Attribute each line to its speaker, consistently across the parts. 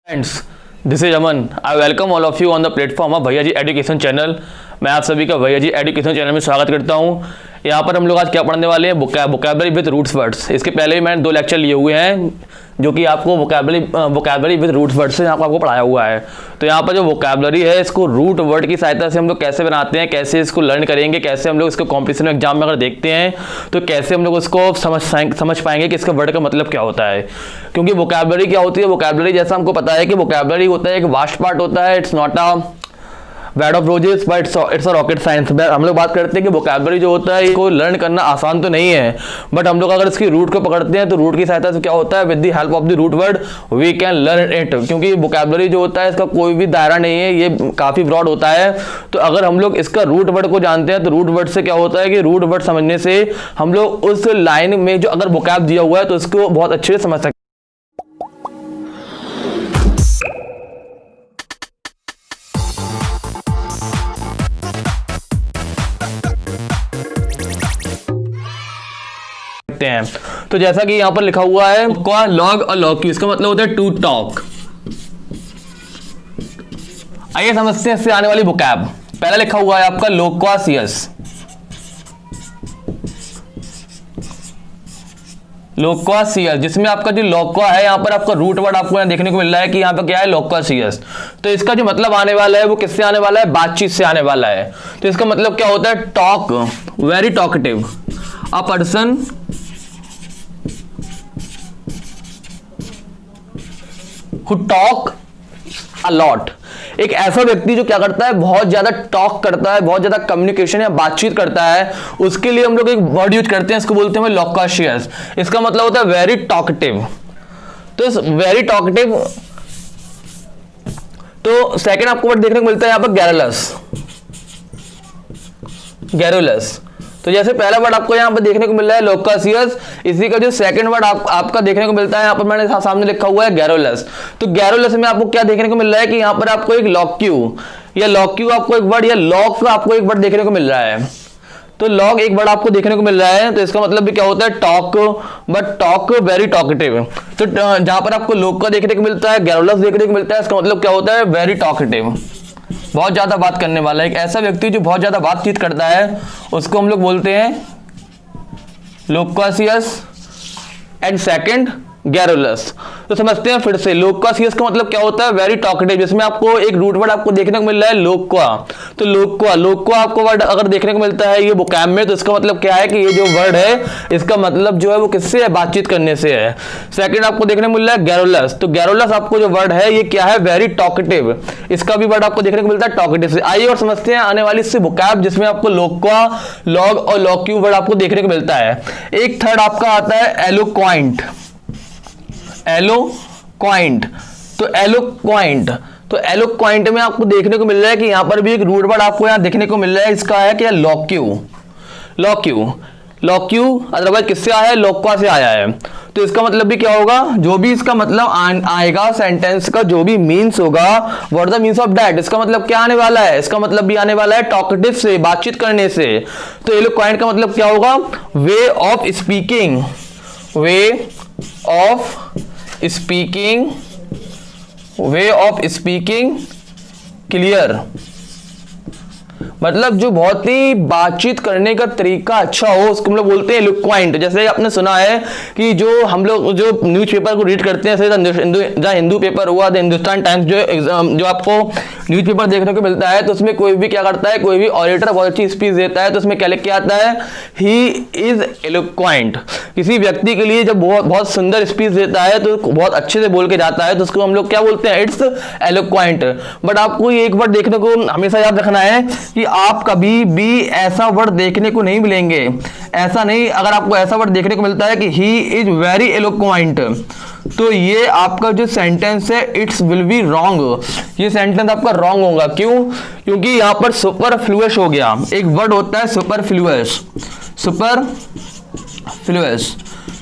Speaker 1: Friends, this is Aman. I welcome all of you on the platform of भैया जी education channel. मैं आप सभी का भैया जी एजुकेशन चैनल में स्वागत करता हूं। यहाँ पर हम लोग आज क्या पढ़ने वाले हैं, वोकैबुलरी विद रूट्स वर्ड्स। इसके पहले भी मैंने 2 लेक्चर लिए हुए हैं जो कि आपको वोकैबुलरी विद रूट वर्ड से यहाँ पर आपको पढ़ाया हुआ है। तो यहाँ पर जो वोकैबुलरी है इसको रूट वर्ड की सहायता से हम लोग कैसे बनाते हैं, कैसे इसको लर्न करेंगे, कैसे हम लोग इसको कॉम्पिटिशन एग्जाम में अगर देखते हैं तो कैसे हम लोग उसको समझ पाएंगे कि इसका वर्ड का मतलब क्या होता है। क्योंकि वोकैबुलरी क्या होती है, वोकैबुलरी जैसा हमको पता है कि वोकैबुलरी होता है एक वास्ट पार्ट होता है। It's not a bed of roses but it's a rocket science. हम लोग बात करते हैं कि वोकैबुलरी जो होता है इसको लर्न करना आसान तो नहीं है, बट हम लोग अगर इसकी रूट को पकड़ते हैं तो रूट की सहायता से क्या होता है, with the help of the root word we can learn it. क्योंकि वोकैबुलरी जो होता है इसका कोई भी दायरा नहीं है, ये काफ़ी ब्रॉड होता है। तो अगर हम लोग इसका रूट वर्ड को जानते हैं तो रूट वर्ड से क्या होता है कि रूट वर्ड समझने से हम लोग उस लाइन में जो अगर वोकैब दिया हुआ है तो उसको बहुत अच्छे से समझ सकते हैं। हैं तो जैसा कि यहां पर लिखा हुआ है लॉग और लॉक्यू, इसका मतलब होता है टू टॉक। आइए समझते हैं इससे आने वाली वोकैब। पहला लिखा हुआ है आपका लोक्वासियस। लोक्वासियस जिसमें आपका जो लोक्वा है यहाँ पर आपका रूट वर्ड आपको यहाँ देखने को मिल रहा है कि यहाँ पर क्या है, लोक्वासियस। तो इसका जो मतलब आने वाला है वो किससे आने वाला है, बातचीत से आने वाला है। तो इसका मतलब क्या होता है, talk, very talkative. A person who talk a lot। एक ऐसा व्यक्ति जो क्या करता है, बहुत ज्यादा टॉक करता है, बहुत ज्यादा कम्युनिकेशन या बातचीत करता है, उसके लिए हम लोग एक वर्ड यूज करते हैं, इसको बोलते हैं लोक्वासियस। इसका मतलब होता है वेरी टॉकटिव। तो वेरी टॉकटिव। तो सेकंड आपको वर्ड देखने को मिलता है यहाँ पर गैरुलस। गैरुलस। तो जैसे पहला वर्ड आपको यहाँ पर देखने को मिल रहा है लोक्वासियस, इसी का जो सेकंड वर्ड आपका देखने को मिलता है यहाँ पर मैंने सामने लिखा हुआ है गैरुलस। तो गैरुलस में आपको क्या देखने को मिल रहा है कि यहाँ पर आपको एक लॉक्यू या लॉक्यू आपको एक वर्ड या लॉक आपको एक वर्ड देखने को मिल रहा है। तो लॉग एक वर्ड आपको देखने को मिल रहा है। तो इसका मतलब भी क्या होता है, talk, but talk very talkative. तो जहां पर आपको लॉक का देखने को मिलता है, गैरुलस देखने को मिलता है, इसका मतलब क्या होता है, वेरी टॉकटिव, बहुत ज्यादा बात करने वाला। एक ऐसा व्यक्ति जो बहुत ज्यादा बातचीत करता है उसको हम लोग बोलते हैं लोक्वासियस। And second garrulous. तो समझते हैं फिर से, लोक्वासियस का मतलब क्या होता है, वेरी टॉकटिव, जिसमें आपको एक रूट वर्ड आपको देखने को मिल रहा है लोक्वा। तो लोक्वा आपको वर्ड अगर देखने को मिलता है ये वोकैब में, तो इसका मतलब क्या है कि ये जो वर्ड है इसका मतलब जो है वो किससे है, बातचीत करने से है। सेकंड आपको देखने को मिल रहा है गैरुलस। तो गैरुलस आपको जो वर्ड है ये क्या है, वेरी टॉकटिव। इसका भी वर्ड आपको देखने को मिलता है टॉकटिव से। आइए और समझते हैं आने वाली इससे वोकैब जिसमें आपको लोक्वा, लॉग और लॉक्यू वर्ड आपको देखने को मिलता है। एक थर्ड आपका आता है एलोक्वाइंट। एलोक्वाइंट। तो एलोक्वाइंट, तो एलोक्वाइंट में आपको देखने को मिल रहा है कि यहां पर भी एक रूट वर्ड आपको यहां देखने को मिल रहा है, इसका है क्या, लॉक्यू। लॉक्यू, लॉक्यू अदरवाइज किससे आया है, लोक्वा से आया है। तो इसका मतलब भी क्या होगा, जो भी इसका मतलब आएगा सेंटेंस का जो भी मीन्स होगा, what the means of that, इसका मतलब क्या आने वाला है, इसका मतलब भी आने वाला है टॉकटिव से, बातचीत करने से। तो एलोक्वाइंट का मतलब क्या होगा, way of speaking, way of speaking, way of speaking clear. मतलब जो बहुत ही बातचीत करने का तरीका अच्छा हो उसको हम लोग बोलते हैं एलोक्वाइंट। जैसे आपने सुना है कि जो हम लोग जो न्यूज़पेपर को रीड करते हैं, जैसे हिंदू पेपर हुआ, द हिंदुस्तान टाइम्स, जो आपको न्यूज़पेपर देखने को मिलता है, तो उसमें कोई भी क्या करता है, कोई भी ऑडिटर बहुत अच्छी स्पीच देता है तो उसमें क्या लिख के आता है, ही इज एलोक्वाइंट। किसी व्यक्ति के लिए जब बहुत सुंदर स्पीच देता है तो बहुत अच्छे से बोल के जाता है तो उसको हम लोग क्या बोलते हैं, इट्स एलोक्वाइंट। बट आपको ये एक बार देखने को हमेशा याद रखना है कि आप कभी भी ऐसा वर्ड देखने को नहीं मिलेंगे, ऐसा नहीं। अगर आपको ऐसा वर्ड देखने को मिलता है कि ही इज वेरी एलोक्वाइंट, तो ये आपका जो सेंटेंस है इट्स विल बी रॉन्ग। ये सेंटेंस आपका रॉन्ग होगा। क्यों? क्योंकि यहां पर सुपरफ्लुअस हो गया। एक वर्ड होता है सुपरफ्लुअस, सुपरफ्लुअस।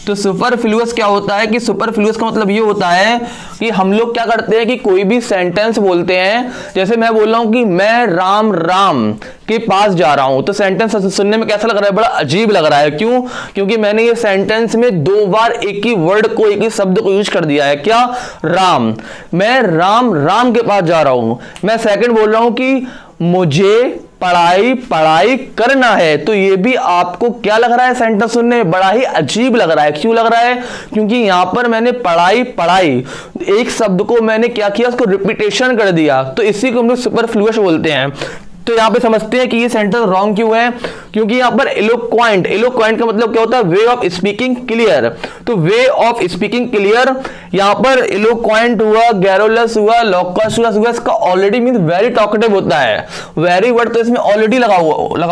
Speaker 1: तो सुपरफ्लुअस क्या होता है कि सुपरफ्लुअस का मतलब ये होता है कि हम लोग क्या करते हैं कि कोई भी सेंटेंस बोलते हैं, जैसे मैं बोल रहा हूं कि मैं राम राम के पास जा रहा हूं, तो सेंटेंस सुनने में कैसा लग रहा है, बड़ा अजीब लग रहा है। क्यों? क्योंकि मैंने ये सेंटेंस में 2 बार एक ही वर्ड को, एक ही शब्द को यूज कर दिया है। क्या? राम। मैं राम राम के पास जा रहा हूं। मैं सेकंड बोल रहा हूं कि मुझे पढ़ाई करना है, तो ये भी आपको क्या लग रहा है, सेंटेंस सुनने में बड़ा ही अजीब लग रहा है। क्यों लग रहा है? क्योंकि यहां पर मैंने पढ़ाई एक शब्द को मैंने क्या किया, उसको रिपीटेशन कर दिया, तो इसी को हम लोग सुपरफ्लुअस बोलते हैं। तो यहां पे समझते हैं कि ये सेंटेंस रॉन्ग क्यों है, क्योंकि यहां पर एलोक्वेंट का मतलब क्या होता है, वे ऑफ स्पीकिंग क्लियर। तो वे ऑफ स्पीकिंग क्लियर, यहां पर एलोक्वेंट हुआ, गैरोलस हुआ, लोकस हुआ, इसका ऑलरेडी मीन वेरी टॉकेटिव होता है। वेरी वर्ड तो इसमें ऑलरेडी लगा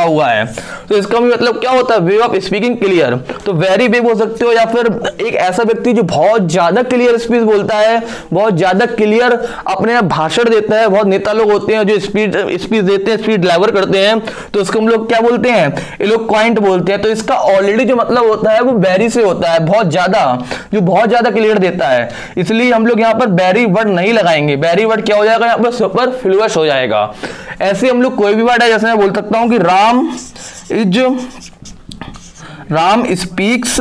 Speaker 1: हुआ है, तो इसका भी मतलब क्या होता है, वे ऑफ स्पीकिंग क्लियर। तो वेरी वे बोल सकते हो, या फिर एक ऐसा व्यक्ति जो बहुत ज्यादा क्लियर स्पीच बोलता है, बहुत ज्यादा क्लियर अपने भाषण देता है। बहुत नेता लोग होते हैं जो स्पीच देते हैं, स्पीड डिलीवर करते हैं, तो इसको हम लोग क्या बोलते हैं, एलोक्वेंट बोलते हैं। तो इसका ऑलरेडी जो मतलब होता है वो वेरी से होता है, बहुत ज्यादा, जो बहुत ज्यादा क्लियर देता है। इसलिए हम लोग यहां पर वेरी वर्ड नहीं लगाएंगे। वेरी वर्ड क्या हो जाएगा, यहां पर सुपरफ्लुअस हो जाएगा। ऐसे हम लोग कोई भी वर्ड है, जैसे मैं बोल सकता हूं कि राम स्पीक्स,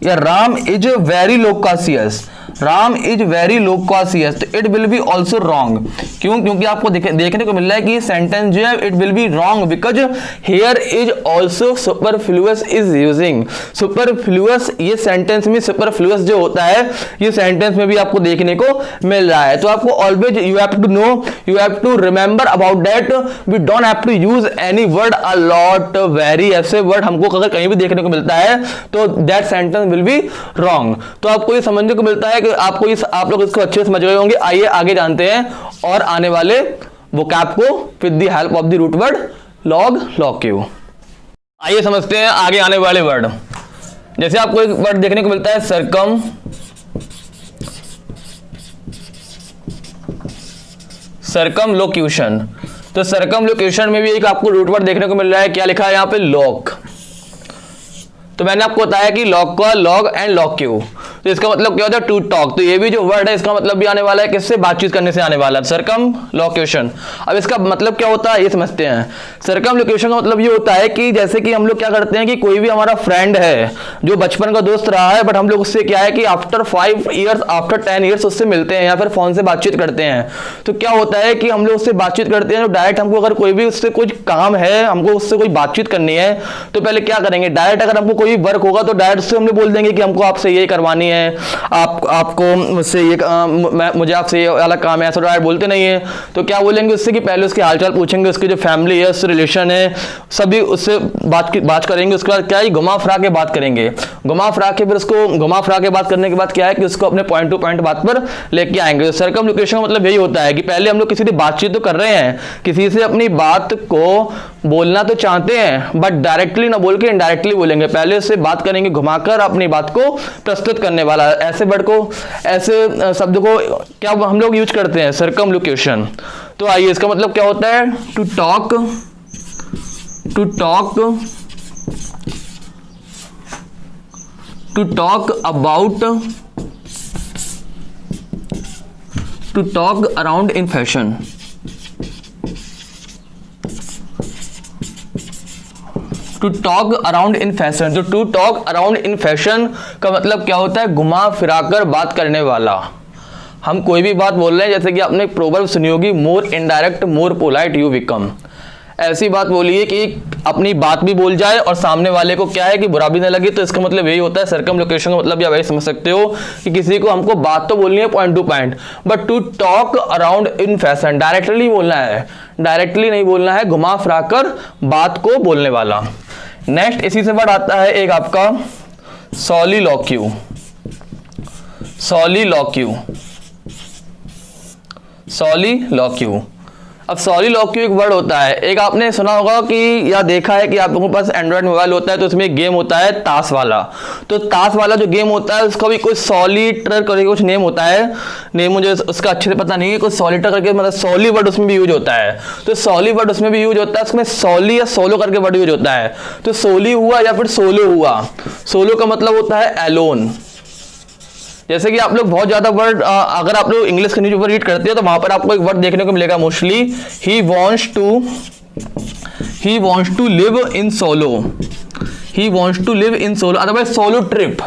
Speaker 1: या Ram is very loquacious. Ram is very loquacious, तो it will be also wrong. क्यों? क्योंकि आपको देखने को मिल रहा है कि सेंटेंस जो है it will be wrong because here is also superfluous is using. Superfluous, ये सेंटेंस में सुपरफ्लुअस जो होता है, ये सेंटेंस में भी आपको देखने को मिल रहा है। तो आपको always you have to know, you have to remember about that, we don't have to use any word a lot, very, ऐसे वर्ड हमको अगर कहीं भी देखने को मिलता है तो that sentence will be wrong. तो आपको ये समझने को मिलता है, आप लोग इसको अच्छे से समझ गए होंगे। आइए आगे जानते हैं और आने वाले वोकैब को with the help of the root word log, loqu. आइए समझते हैं आगे आने वाले वर्ड। जैसे आपको एक वर्ड देखने को मिलता है सर्कमलोक्यूशन। तो सर्कमलोक्यूशन में भी एक आपको रूट वर्ड देखने को मिल रहा है। क्या लिखा है यहां पे, लॉक। तो मैंने आपको बताया कि लॉक का लॉग एंड लॉक्यू, तो इसका मतलब क्या होता है, टू टॉक। तो ये भी जो वर्ड है इसका मतलब भी आने वाला है किससे, बातचीत करने से आने वाला है, सर्कमलोक्यूशन। अब इसका मतलब क्या होता है ये समझते हैं। सर्कमलोक्यूशन का मतलब ये होता है कि जैसे कि हम लोग क्या करते हैं कि कोई भी हमारा फ्रेंड है जो बचपन का दोस्त रहा है, बट हम लोग उससे क्या है कि आफ्टर 5 ईयर्स, आफ्टर 10 ईयर्स उससे मिलते हैं या फिर फोन से बातचीत करते हैं। तो क्या होता है कि हम लोग उससे बातचीत करते हैं, तो डायरेक्ट हमको अगर कोई भी उससे कुछ काम है, हमको उससे कोई बातचीत करनी है, तो पहले क्या करेंगे, डायरेक्ट अगर हमको कोई वर्क होगा तो डायरेक्ट उससे हम बोल देंगे कि हमको आपसे ये करवानी है, आपको मुझसे ये मुझे आपसे ये वाला काम है, ऐसा डायरेक्ट बोलते नहीं है। तो क्या बोलेंगे उससे कि पहले उसके हालचाल पूछेंगे, उसकी जो फैमिली है, उससे रिलेशन है, सभी उससे बात करेंगे। उसके बाद क्या है, घुमा फिरा के बात करेंगे। घुमा फिरा के बात करने के बाद क्या है कि उसको अपने पॉइंट टू पॉइंट बात पर लेके आएंगे। सर्कमलोक्यूशन का मतलब यही होता है कि पहले हम लोग किसी से बातचीत तो कर रहे हैं, किसी से अपनी बात को बोलना तो चाहते हैं, बट डायरेक्टली ना बोल के इनडायरेक्टली बोलेंगे। पहले उससे बात करेंगे घुमाकर, अपनी बात को प्रस्तुत करने वाला। ऐसे वर्ड को, ऐसे शब्द को क्या हम लोग यूज करते हैं, सर्कमलोक्यूशन। तो आइए इसका मतलब क्या होता है, to talk around in fashion. To talk around in fashion. तो to talk around in fashion का मतलब क्या होता है, घुमा फिराकर बात करने वाला। हम कोई भी बात बोल रहे हैं, जैसे कि आपने प्रोवर्ब सुनी होगी, more indirect more polite you become. ऐसी बात बोलिए कि अपनी बात भी बोल जाए और सामने वाले को क्या है कि बुरा भी ना लगे। तो इसका मतलब यही होता है सर्कमलोक्यूशन का मतलब, या वही समझ सकते हो कि किसी को हमको बात तो बोलनी है point to point, but to talk around in fashion, directly बोलना है, डायरेक्टली नहीं बोलना है, घुमा फिरा कर बात को बोलने वाला। नेक्स्ट इसी से वर्ड आता है एक आपका सॉलिलॉक्यू। अब सॉलिलॉक्यू एक वर्ड होता है, एक आपने सुना होगा कि या देखा है कि आप लोगों के पास एंड्रॉयड मोबाइल होता है तो उसमें एक गेम होता है ताश वाला। तो ताश वाला जो गेम होता है उसका भी कोई सॉलिटर करके कुछ नेम होता है, नेम मुझे उसका अच्छे से पता नहीं है, कुछ सॉलिटर करके मतलब सॉली वर्ड उसमें भी यूज होता है। तो सॉली वर्ड उसमें भी यूज होता है, उसमें सॉली या सोलो करके वर्ड यूज होता है। तो सोली हुआ या फिर सोलो हुआ, सोलो का मतलब होता है एलोन। जैसे कि आप लोग बहुत ज्यादा वर्ड अगर आप लोग इंग्लिश के न्यूज़पेपर रीड करते हो तो वहां पर आपको एक वर्ड देखने को मिलेगा mostly, he wants to live in solo, he wants to live in solo, otherwise solo trip.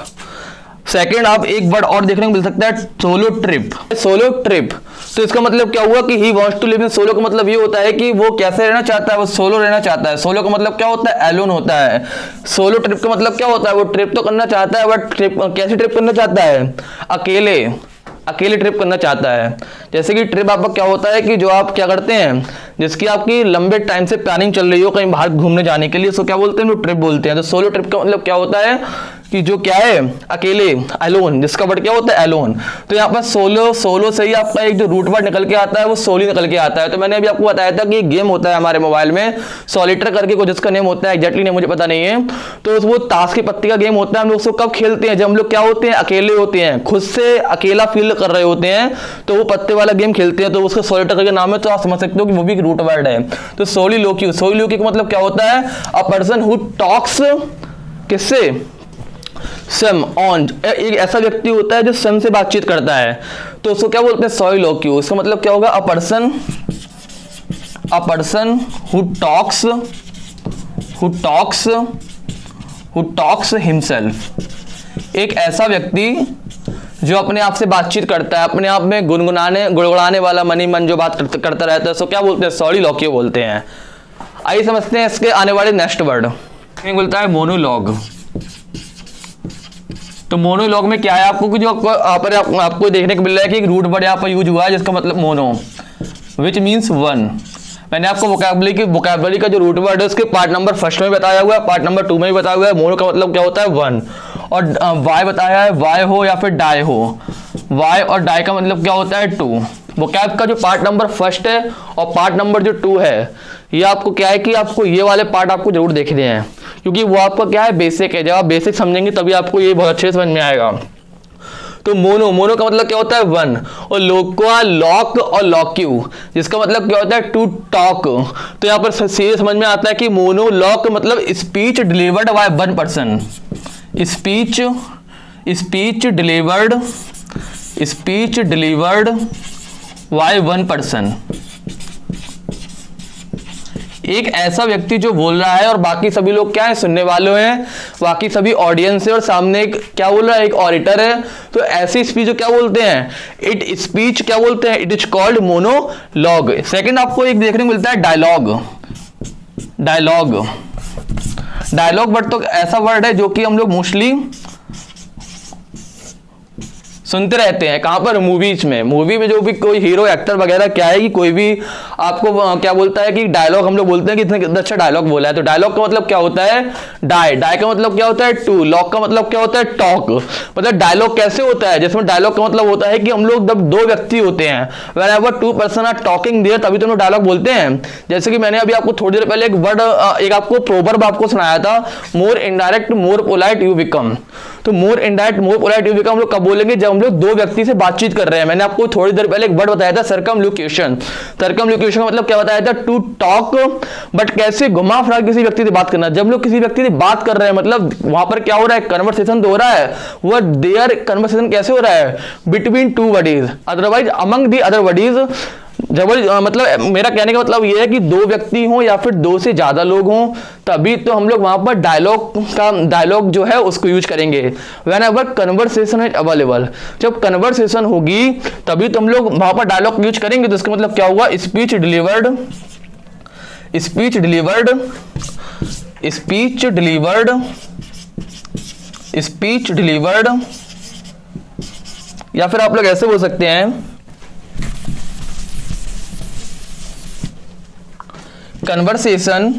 Speaker 1: Second आप एक वर्ड और देखने को मिल सकता है सोलो ट्रिप, सोलो ट्रिप। तो इसका मतलब क्या हुआ कि he wants to live in solo का मतलब ये होता है कि वो कैसे रहना चाहता है, वो सोलो रहना चाहता है। सोलो का मतलब क्या होता है, एलोन होता है। सोलो ट्रिप का मतलब क्या होता है, वो ट्रिप तो करना चाहता है बट ट्रिप कैसे ट्रिप करना चाहता है, अकेले, अकेले ट्रिप करना चाहता है। जैसे कि ट्रिप आपका क्या होता है कि जो आप क्या करते हैं, जिसकी आपकी लंबे टाइम से प्लानिंग चल रही हो कहीं बाहर घूमने जाने के लिए, उसको क्या बोलते हैं, वो ट्रिप बोलते हैं। तो सोलो ट्रिप का मतलब क्या होता है कि जो क्या है, अकेले, एलोन, जिसका वर्ड क्या होता है, एलोन। तो यहाँ पर सोलो, सोलो से ही आपका एक जो रूट वर्ड निकल के आता है वो सोली निकल के आता है। तो मैंने अभी आपको बताया था कि एक गेम होता है हमारे मोबाइल में सॉलिटर करके, कुछ जिसका नेम होता है, एग्जैक्टली नेम मुझे पता नहीं है। तो वो ताश की पत्ती का गेम होता है। हम लोग उसको कब खेलते हैं, जब हम लोग क्या होते हैं, अकेले होते हैं, खुद से अकेला फील कर रहे होते हैं, तो वो पत्ते वाला गेम खेलते हैं। तो उसका सॉलिटर करके नाम है, तो आप समझ सकते हो कि वो भी एक रूट वर्ड है। तो सोलिलोक्यू, सोलिलोक्यू का मतलब क्या होता है, अ पर्सन हु टॉक्स, किससे, सम ऑन, एक ऐसा व्यक्ति होता है जो सम से बातचीत करता है, तो उसको क्या बोलते हैं, सोलिलोक्यू। इसका मतलब क्या होगा, a person who talks himself, एक ऐसा व्यक्ति जो अपने आप से बातचीत करता है, अपने आप में गुड़गुड़ाने वाला, मनी मन जो बात करता रहता है, उसको क्या बोलते हैं, सोलिलोक्यू बोलते हैं। आइए समझते हैं इसके आने वाले नेक्स्ट वर्ड। बोलता है मोनोलॉग। तो मोनोलॉग में क्या है, आपको जो आपको देखने को मिल रहा है कि एक रूट वर्ड यहाँ पर यूज हुआ है जिसका मतलब मोनो, विच मीन्स वन। मैंने आपको वोकैबुलरी का जो रूट वर्ड है उसके पार्ट नंबर फर्स्ट में बताया हुआ है, पार्ट नंबर 2 में भी बताया हुआ है। मोनो का मतलब क्या होता है, वन। और वाई बताया है, वाई हो या फिर डाई हो, वाई और डाई का मतलब क्या होता है, टू। वोकैब का जो पार्ट नंबर फर्स्ट है और पार्ट नंबर जो 2 है, ये आपको क्या है कि आपको ये वाले पार्ट आपको जरूर देखने हैं, क्योंकि वो आपका क्या है, बेसिक है। जब आप बेसिक समझेंगे तभी आपको ये बहुत अच्छे से समझ में आएगा। तो मोनो का मतलब क्या होता है, वन। और लोक्वा, लॉक और लॉक्यू, जिसका मतलब क्या होता है, टू टॉक। तो यहाँ पर सीधे समझ में आता है कि मोनोलॉग मतलब speech delivered by one person, speech delivered by one person, एक ऐसा व्यक्ति जो बोल रहा है और बाकी सभी लोग क्या है, सुनने वाले हैं, बाकी सभी ऑडियंस है और सामने एक क्या बोल रहा है, एक ऑडिटर है। तो ऐसी स्पीच जो क्या बोलते हैं, इट स्पीच क्या बोलते हैं, it is called monologue. Second आपको एक देखने को मिलता है डायलॉग वर्ड। तो ऐसा वर्ड है जो कि हम लोग मोस्टली सुनते रहते हैं, कहां पर, मूवीज में। मूवी में जो भी कोई हीरो एक्टर वगैरह क्या है कि कोई भी आपको क्या बोलता है कि डायलॉग, हम लोग बोलते हैं कि इतना अच्छा डायलॉग बोला है। तो डायलॉग का मतलब क्या होता है, डाई का मतलब क्या होता है, टू। लॉक का मतलब क्या होता है, टॉक। मतलब डायलॉग कैसे होता है, जिसमें डायलॉग का मतलब होता है कि हम लोग जब 2 व्यक्ति होते हैं, whenever 2 person are talking there, तभी तो हम लोग डायलॉग बोलते हैं। जैसे कि मैंने अभी आपको थोड़ी देर पहले एक वर्ड, एक आपको प्रोवर्ब आपको सुनाया था, more indirect more polite you become. तो more indirect more polite you become हम लोग कब बोलेंगे, जब हम लोग 2 व्यक्ति से बातचीत कर रहे हैं। मैंने आपको थोड़ी देर पहले एक वर्ड बताया था, सर्कमलोक्यूशन। सर्कमलोक्यूशन का मतलब क्या बताया था, टू टॉक, बट कैसे घुमा फिरा किसी व्यक्ति से बात करना। जब लोग किसी व्यक्ति से बात कर रहे हैं, मतलब वहां पर क्या हो रहा है, कन्वर्सेशन तो हो रहा है, वो देयर कन्वर्सेशन कैसे हो रहा है, between 2 buddies, otherwise among the other buddies. जब मतलब मेरा कहने का मतलब यह है कि 2 व्यक्ति हों या फिर 2 से ज्यादा लोग हों, तभी तो हम लोग वहां पर डायलॉग जो है उसको यूज करेंगे। व्हेनेवर कन्वर्सेशन इज अवेलेबल, जब कन्वर्सेशन होगी तभी तो हम लोग वहां पर डायलॉग यूज करेंगे। तो इसका मतलब क्या हुआ, स्पीच डिलीवर्ड, या फिर आप लोग ऐसे बोल सकते हैं, conversation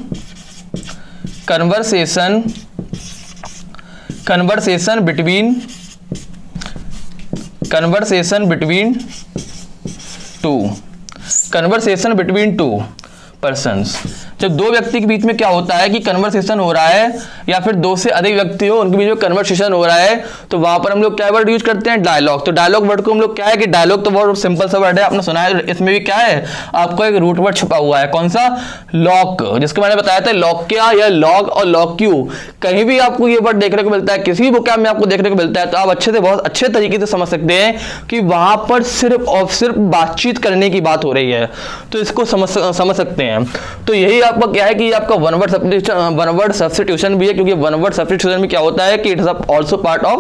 Speaker 1: between 2। Conversation between to persons, जब दो व्यक्ति के बीच में क्या होता है कि कन्वर्सेशन हो रहा है या फिर दो से अधिक व्यक्ति हो उनके बीच में कन्वर्सेशन हो रहा है, तो वहां पर हम लोग क्या वर्ड यूज करते हैं, डायलॉग। तो डायलॉग वर्ड को हम लोग क्या है कि डायलॉग तो बहुत सिंपल सा वर्ड है, आपने सुना है, इसमें भी क्या है आपको एक रूट वर्ड छुपा हुआ है, कौन सा, लॉक, जिसको मैंने बताया था लॉक क्या या लॉग और लॉक क्यू, कहीं भी आपको ये वर्ड देखने को मिलता है, किसी भी बुक में आपको देखने को मिलता है, तो आप अच्छे से बहुत अच्छे तरीके से समझ सकते हैं कि वहां पर सिर्फ और सिर्फ बातचीत करने की बात हो रही है, तो इसको समझ सकते हैं। तो यही आपका क्या है कि आपका वन वर्ड सब्स्टिट्यूशन भी है, क्योंकि वन वर्ड सब्स्टिट्यूशन में क्या होता है कि it is also part of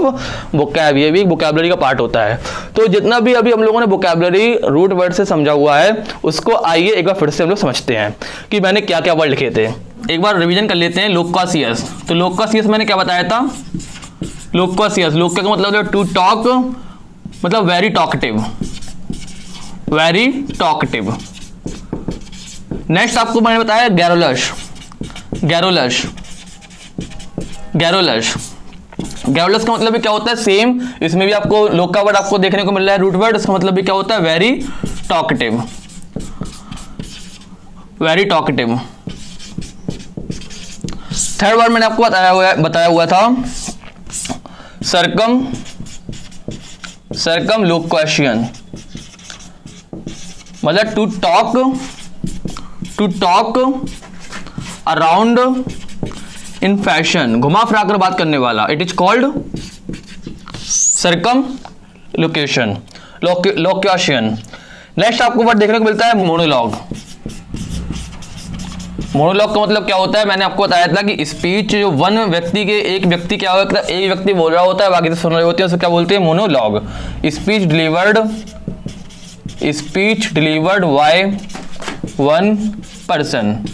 Speaker 1: vocab, ये भी वोकैबुलरी का पार्ट होता है। तो जितना भी अभी हम लोगों ने वोकैबुलरी रूट वर्ड से समझा हुआ है उसको आइए एक बार फिर से हम लोग समझते हैं कि मैंने क्या क्या वर्ड लिखे थे। एक बार रिवीजन कर लेते हैं। लोकासियस, तो लोकासियस मैंने क्या बताया था, लोकासियस, लोका का मतलब टू टॉक, मतलब very talkative, very talkative. Next आपको मैंने बताया गैरोलश, गैरोलश, गैरोलश, गैरोलस का मतलब भी क्या होता है, सेम, इसमें भी आपको लोक का वर्ड आपको देखने को मिल रहा है रूट वर्ड, इसका मतलब भी क्या होता है, very talkative, very talkative. Third word मैंने आपको बताया हुआ था सरकम, सरकम लोक्वेशन, मतलब to talk around in fashion, घुमा फिरा कर बात करने वाला, it is called circumlocution, locution. Next आपको वर्ड देखने को मिलता है मोनोलॉग। मोनोलॉग का मतलब क्या होता है, मैंने आपको बताया था कि स्पीच जो वन व्यक्ति के, एक व्यक्ति क्या होता है, एक व्यक्ति बोल रहा होता है बाकी तो सुन रहे होते हैं, उसको क्या बोलते हैं, monologue. Speech delivered by one person.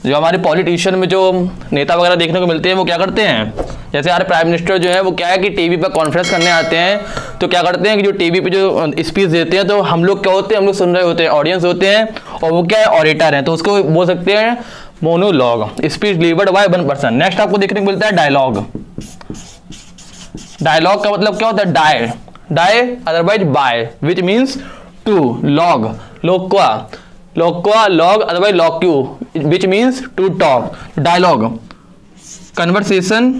Speaker 1: जो हमारे पॉलिटिशियन में जो नेता वगैरह देखने को मिलते हैं वो क्या करते हैं, जैसे हमारे प्राइम मिनिस्टर जो है वो क्या है कि टीवी पर कॉन्फ्रेंस करने आते हैं, तो क्या करते हैं कि जो टीवी पे जो स्पीच देते हैं तो हम लोग क्या होते हैं, हम लोग सुन रहे होते हैं, ऑडियंस होते हैं, और वो क्या है, ऑरेटर हैं, तो उसको बोल सकते हैं monologue, speech delivered by one person. Next आपको देखने को मिलता है डायलॉग। डायलॉग का मतलब क्या होता है, di otherwise bi, which means two, log, loqua, log otherwise loqu, which means to talk. Dialogue, conversation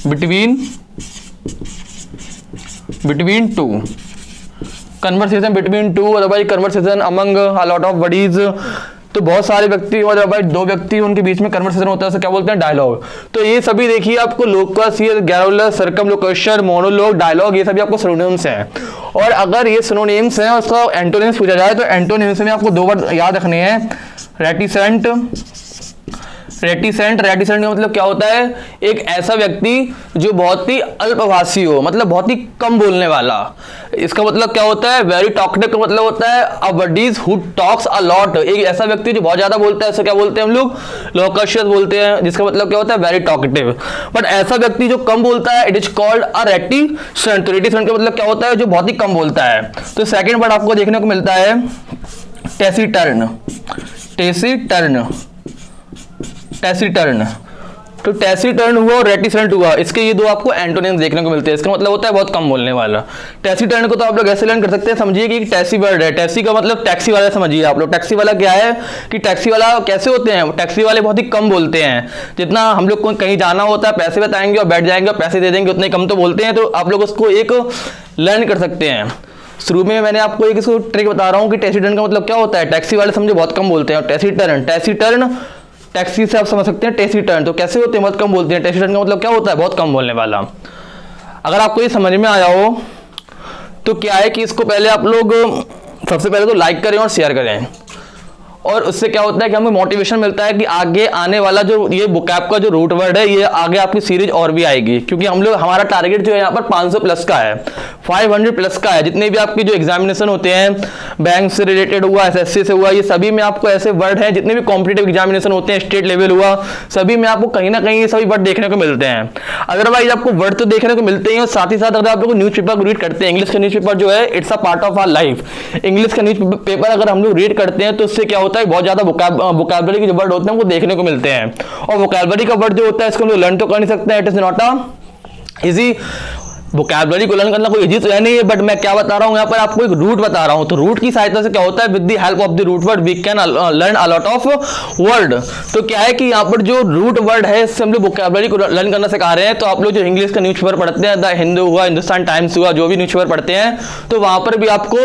Speaker 1: between two, conversation between two, otherwise conversation among a lot of buddies, तो बहुत सारे व्यक्ति और अदरवाइज दो व्यक्ति उनके बीच में कन्वर्सेशन होता है, उसे क्या बोलते हैं, डायलॉग। तो ये सभी देखिए आपको लोकासियस, गैरोलस, सर्कमलोकेशन, मोनोलॉग, डायलॉग, ये सभी आपको सिनोनिम्स हैं। और अगर ये सिनोनिम्स हैं और उसका एंटोनिम्स पूछा जाए तो एंटोनिम्स में आपको दो वर्ड याद रखने हैं, रेटिसेंट, रेटिसेंट का मतलब क्या होता है, एक ऐसा व्यक्ति जो बहुत ही अल्पभाषी हो, मतलब बहुत ही कम बोलने वाला। इसका मतलब क्या होता है, वेरी टॉकटिव का मतलब होता है a buddies who talks a lot, एक ऐसा व्यक्ति जो बहुत ज्यादा बोलता है, इसे क्या बोलते हैं हम लोग, लोकाशियस बोलते हैं, जिसका मतलब क्या होता है, वेरी टॉकटिव। बट ऐसा व्यक्ति जो कम बोलता है, it is called a reticent. तो रेटिसेंट का मतलब क्या होता है, जो बहुत ही कम बोलता है। तो सेकंड वर्ड आपको देखने को मिलता है टेसिटर्न, टेसिटर्न। तो टेसिटर्न हुआ और रेटिसेंट हुआ, इसके ये दो आपको एंटोनिम्स देखने को मिलते हैं। इसका मतलब होता है बहुत कम बोलने वाला। टेसिटर्न को तो आप लोग ऐसे लर्न कर सकते हैं, समझिए कि टैक्सी वर्ड है, टैक्सी का मतलब टैक्सी वाला समझिए आप लोग। टैक्सी वाला क्या है कि टैक्सी वाला कैसे होते हैं, टैक्सी वाले बहुत ही कम बोलते हैं, जितना हम लोग को कहीं जाना होता है पैसे बताएंगे और बैठ जाएंगे और पैसे दे देंगे, उतने कम तो बोलते हैं। तो आप लोग उसको एक लर्न कर सकते हैं। शुरू में मैंने आपको एक इसको ट्रिक बता रहा हूँ कि टेसिटर्न का मतलब क्या होता है, टैक्सी वाले समझो बहुत कम बोलते हैं, और टेसिटर्न टैक्सी से आप समझ सकते हैं टेसिटर्न, तो कैसे होते हैं, बहुत कम बोलते हैं। टेसिटर्न का मतलब क्या होता है, बहुत कम बोलने वाला। अगर आपको ये समझ में आया हो तो क्या है कि इसको पहले आप लोग सबसे पहले तो लाइक करें और शेयर करें, और उससे क्या होता है कि हमें मोटिवेशन मिलता है कि आगे आने वाला जो ये बुकैब का जो रूट वर्ड है, ये आगे आपकी सीरीज और भी आएगी, क्योंकि हम लोग, हमारा टारगेट जो है यहाँ पर 500 प्लस का है, 500 प्लस का है। जितने भी आपकी जो एग्जामिनेशन होते हैं, बैंक से रिलेटेड हुआ, एसएससी से हुआ, ये सभी में आपको ऐसे वर्ड हैं, जितने भी कॉम्पिटिटिव एग्जामिनेशन होते हैं, स्टेट लेवल हुआ, सभी में आपको कहीं ना कहीं ये सभी वर्ड देखने को मिलते हैं। अदरवाइज आपको वर्ड तो देखने को मिलते ही, और साथ ही साथ अगर आप लोग न्यूज़पेपर रीड करते हैं, इंग्लिश का न्यूज़पेपर जो है, it's a part of our life. English का न्यूज़पेपर अगर हम लोग रीड करते हैं तो उससे क्या होता है, बहुत ज्यादा वोकैबुलरी के जो वर्ड होते हैं वो देखने को मिलते हैं। और वोकैबुलरी का वर्ड जो होता है, इसको हम लोग लर्न तो कर नहीं सकते हैं, it is not a easy vocabulary को लर्न करना कोई इजी तो है नहीं है, बट मैं क्या बता रहा हूँ यहाँ पर आपको एक रूट बता रहा हूँ। तो रूट की सहायता से क्या होता है, with the help of the root word we can learn a lot of word. तो क्या है कि यहाँ पर जो रूट वर्ड है इससे हम लोग वोकैबुलरी को लर्न करना सिखा रहे हैं। तो आप लोग जो इंग्लिश का न्यूज़पेपर पढ़ते हैं, द हिंदू हुआ, हिंदुस्तान टाइम्स हुआ, जो भी न्यूज़पेपर पढ़ते हैं, तो वहां पर भी आपको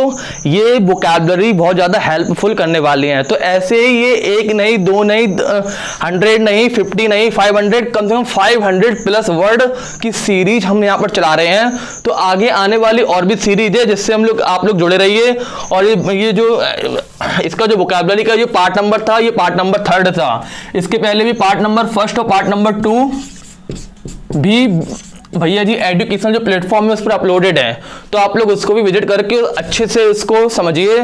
Speaker 1: ये वोकैबुलरी बहुत ज्यादा हेल्पफुल करने वाली है। तो ऐसे ही ये एक नहीं, दो नहीं, 100 नहीं, 50 नहीं, 500, कम से कम 500 प्लस वर्ड की सीरीज हम यहाँ पर चला रहे हैं। तो आगे आने वाली और भी सीरीज है जिससे हम लोग आप लोग जुड़े रहिए। और ये जो इसका जो वोकैबुलरी का ये पार्ट नंबर था, ये पार्ट नंबर 3 था। इसके पहले भी पार्ट नंबर 1 और पार्ट नंबर 2 भी भैया जी एजुकेशन जो प्लेटफॉर्म है उस पर अपलोडेड है। तो आप लोग उसको भी विजिट करके अच्छे से उसको समझिए।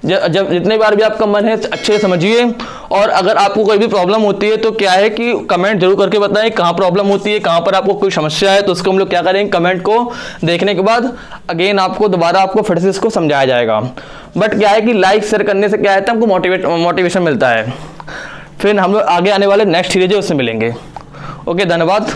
Speaker 1: जब जितने बार भी आपका मन है अच्छे से समझिए। और अगर आपको कोई भी प्रॉब्लम होती है तो क्या है कि कमेंट जरूर करके बताएं कहाँ प्रॉब्लम होती है, कहाँ पर आपको कोई समस्या है। तो उसको हम लोग क्या करेंगे, कमेंट को देखने के बाद अगेन आपको दोबारा आपको फिर से इसको समझाया जाएगा। बट क्या है कि लाइक शेयर करने से क्या है, हमको मोटिवेशन मिलता है। फिर हम लोग आगे आने वाले नेक्स्ट सीरीज है उससे मिलेंगे। ओके, धन्यवाद।